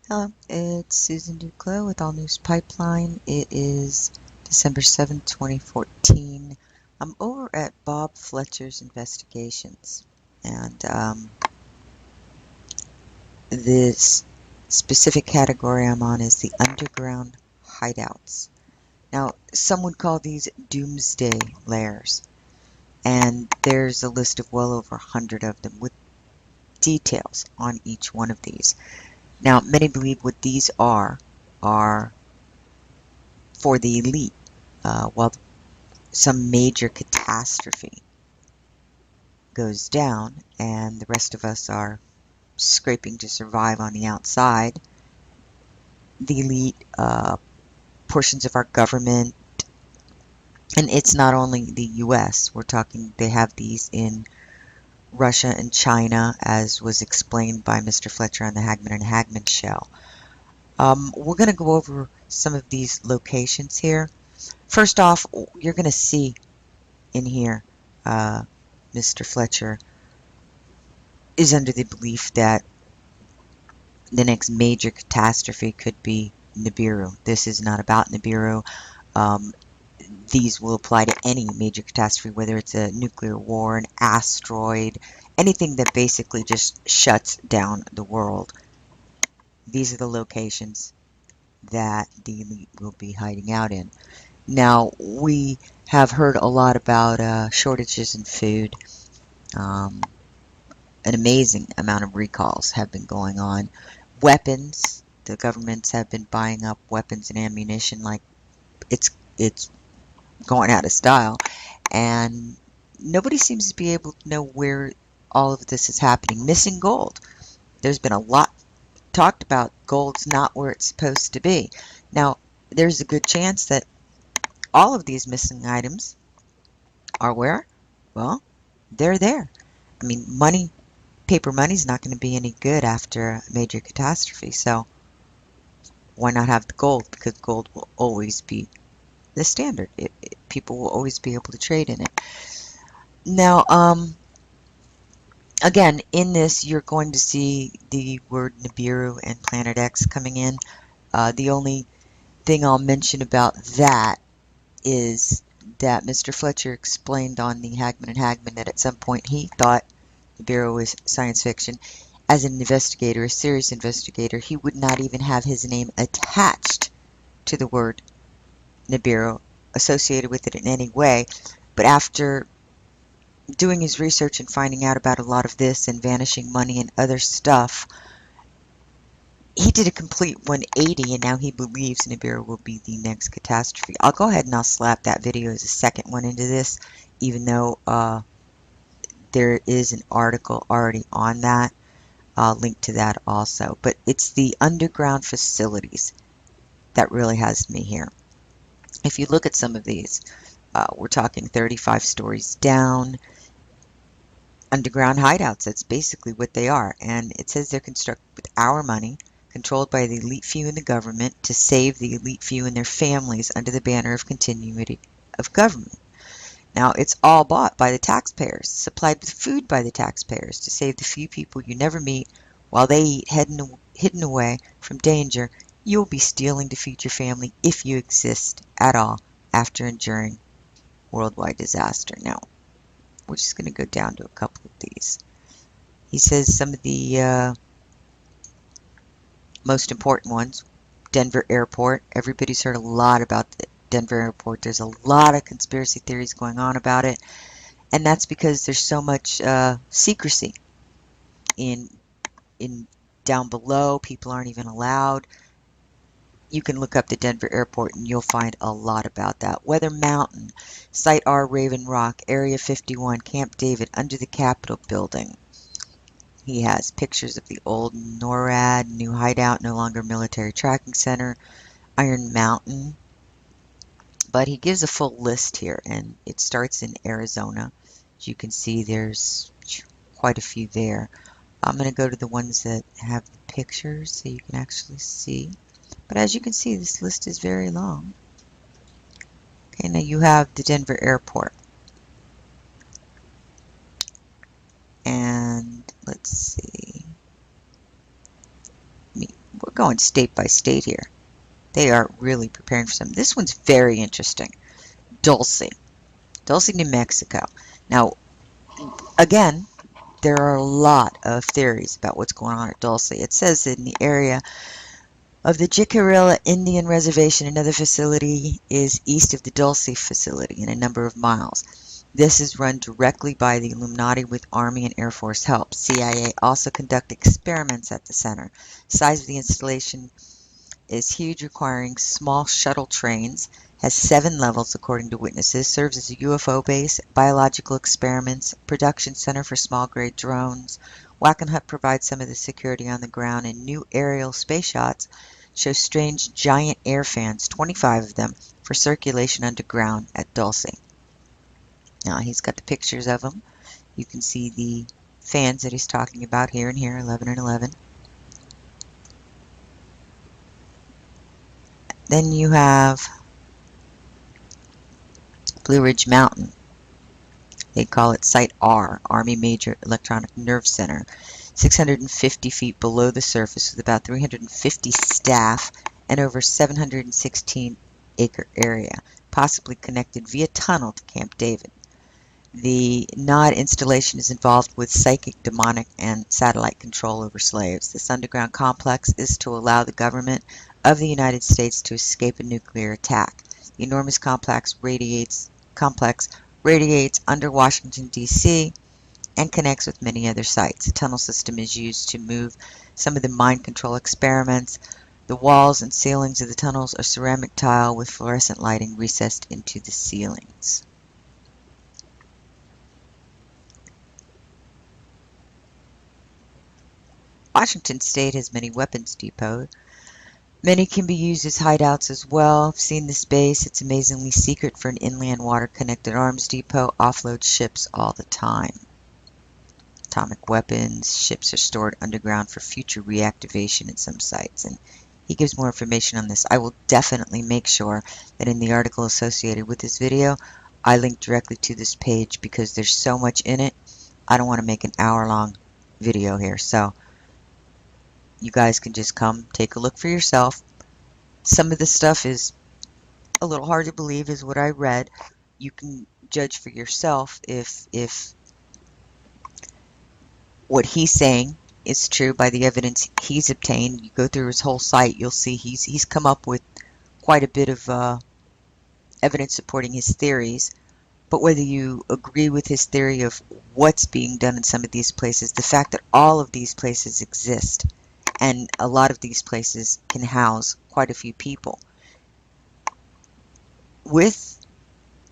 Hello, it's Susan Duclos with All News Pipeline. It is December 7th, 2014. I'm over at Bob Fletcher's Investigations, and this specific category I'm on is the underground hideouts. Now, some would call these doomsday lairs, and there's a list of well over 100 of them with details on each one of these. Now, many believe what these are for the elite, while some major catastrophe goes down and the rest of us are scraping to survive on the outside. The elite portions of our government, and it's not only the US, we're talking, they have these in Russia and China, as was explained by Mr. Fletcher on the Hagman and Hagman show. We're going to go over some of these locations here. First off, you're going to see in here Mr. Fletcher is under the belief that the next major catastrophe could be Nibiru. This is not about Nibiru. These will apply to any major catastrophe, whether it's a nuclear war, an asteroid, anything that basically just shuts down the world. These are the locations that the elite will be hiding out in. Now, we have heard a lot about shortages in food. An amazing amount of recalls have been going on. Weapons, the governments have been buying up weapons and ammunition like it's going out of style, and nobody seems to be able to know where all of this is happening. Missing gold. There's been a lot talked about gold's not where it's supposed to be. Now, there's a good chance that all of these missing items are where? Well, they're there. I mean, paper money's not going to be any good after a major catastrophe, so why not have the gold? Because gold will always be the standard. People will always be able to trade in it. Now, again, in this, you're going to see the word Nibiru and Planet X coming in. The only thing I'll mention about that is that Mr. Fletcher explained on the Hagman and Hagman that at some point he thought Nibiru was science fiction. As an investigator, a serious investigator, he would not even have his name attached to the word Nibiru, associated with it in any way. But after doing his research and finding out about a lot of this and vanishing money and other stuff, he did a complete 180, and now he believes Nibiru will be the next catastrophe. I'll go ahead and I'll slap that video as a second one into this, even though there is an article already on that. I'll link to that also. But it's the underground facilities that really has me here. If you look at some of these, we're talking 35 stories down, underground hideouts. That's basically what they are. And it says they're constructed with our money, controlled by the elite few in the government to save the elite few and their families under the banner of continuity of government. Now, it's all bought by the taxpayers, supplied with food by the taxpayers to save the few people you never meet while they eat hidden away from danger. You'll be stealing to feed your family if you exist at all after enduring worldwide disaster. Now, we're just going to go down to a couple of these. He says some of the most important ones. Denver Airport. Everybody's heard a lot about the Denver Airport. There's a lot of conspiracy theories going on about it, and that's because there's so much secrecy in down below. People aren't even allowed. You can look up the Denver Airport and you'll find a lot about that. Weather Mountain, Site R, Raven Rock, Area 51, Camp David, under the Capitol building. He has pictures of the old NORAD, new hideout, no longer military tracking center, Iron Mountain. But he gives a full list here, and it starts in Arizona. As you can see, there's quite a few there. I'm going to go to the ones that have the pictures so you can actually see. But as you can see, this list is very long. Okay, now you have the Denver Airport. And let's see. We're going state by state here. They are really preparing for some. This one's very interesting. Dulce, New Mexico. Now, again, there are a lot of theories about what's going on at Dulce. It says in the area of the Jicarilla Indian Reservation, another facility is east of the Dulce facility in a number of miles. This is run directly by the Illuminati with Army and Air Force help. CIA also conduct experiments at the center. The size of the installation is huge, requiring small shuttle trains, has 7 levels according to witnesses, serves as a UFO base, biological experiments, production center for small-grade drones. Wackenhut provides some of the security on the ground, and new aerial space shots show strange giant air fans, 25 of them, for circulation underground at Dulce. Now he's got the pictures of them. You can see the fans that he's talking about here and here, 11 and 11. Then you have Blue Ridge Mountain. They call it Site R, Army Major Electronic Nerve Center, 650 feet below the surface with about 350 staff and over 716-acre area, possibly connected via tunnel to Camp David. The Nod installation is involved with psychic, demonic, and satellite control over slaves. This underground complex is to allow the government of the United States to escape a nuclear attack. The enormous complex radiates under Washington, D.C., and connects with many other sites. The tunnel system is used to move some of the mind control experiments. The walls and ceilings of the tunnels are ceramic tile with fluorescent lighting recessed into the ceilings. Washington State has many weapons depots. Many can be used as hideouts as well. I've seen this base. It's amazingly secret for an inland water-connected arms depot. Offloads ships all the time. Atomic weapons. Ships are stored underground for future reactivation at some sites. And he gives more information on this. I will definitely make sure that in the article associated with this video, I link directly to this page because there's so much in it. I don't want to make an hour-long video here. So you guys can just come take a look for yourself. Some of the stuff is a little hard to believe is what I read. You can judge for yourself if what he's saying is true by the evidence he's obtained. You go through his whole site, you'll see he's come up with quite a bit of evidence supporting his theories. But whether you agree with his theory of what's being done in some of these places, the fact that all of these places exist, and a lot of these places can house quite a few people. With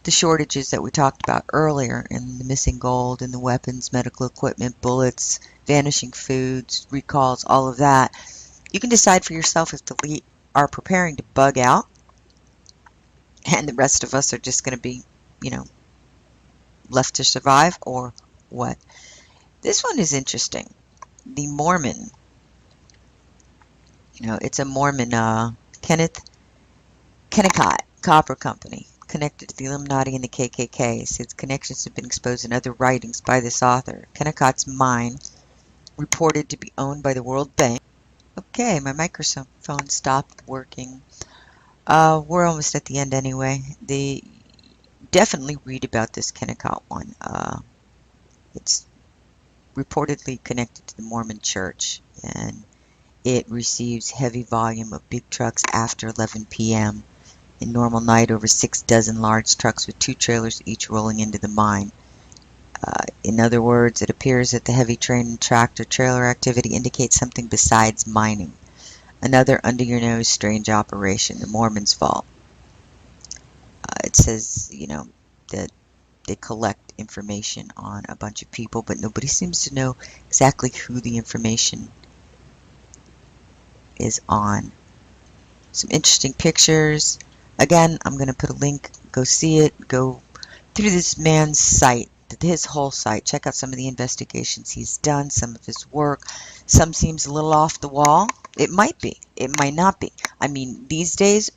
the shortages that we talked about earlier, and the missing gold, and the weapons, medical equipment, bullets, vanishing foods, recalls, all of that, you can decide for yourself if the elite are preparing to bug out, and the rest of us are just going to be, left to survive, or what. This one is interesting. The Mormon. It's a Mormon, Kennecott Copper Company, connected to the Illuminati and the KKK. Its connections have been exposed in other writings by this author. Kennecott's mine, reported to be owned by the World Bank. Okay, my microphone stopped working. We're almost at the end anyway. They definitely read about this Kennecott one. It's reportedly connected to the Mormon Church, and it receives heavy volume of big trucks after 11 p.m. In normal night, over 6 dozen large trucks with 2 trailers each rolling into the mine. In other words, it appears that the heavy train and tractor trailer activity indicates something besides mining. Another under-your-nose strange operation, the Mormons' vault. It says, that they collect information on a bunch of people, but nobody seems to know exactly who the information is on. Some interesting pictures. Again, I'm going to put a link. Go see it. Go through this man's site, his whole site. Check out some of the investigations he's done, some of his work. Some seems a little off the wall. It might be. It might not be. I mean, these days,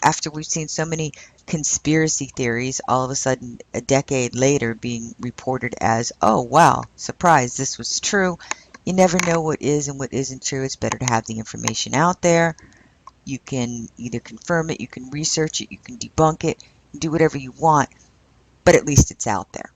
after we've seen so many conspiracy theories, all of a sudden, a decade later, being reported as, oh, wow, surprise, this was true. You never know what is and what isn't true. It's better to have the information out there. You can either confirm it, you can research it, you can debunk it, do whatever you want, but at least it's out there.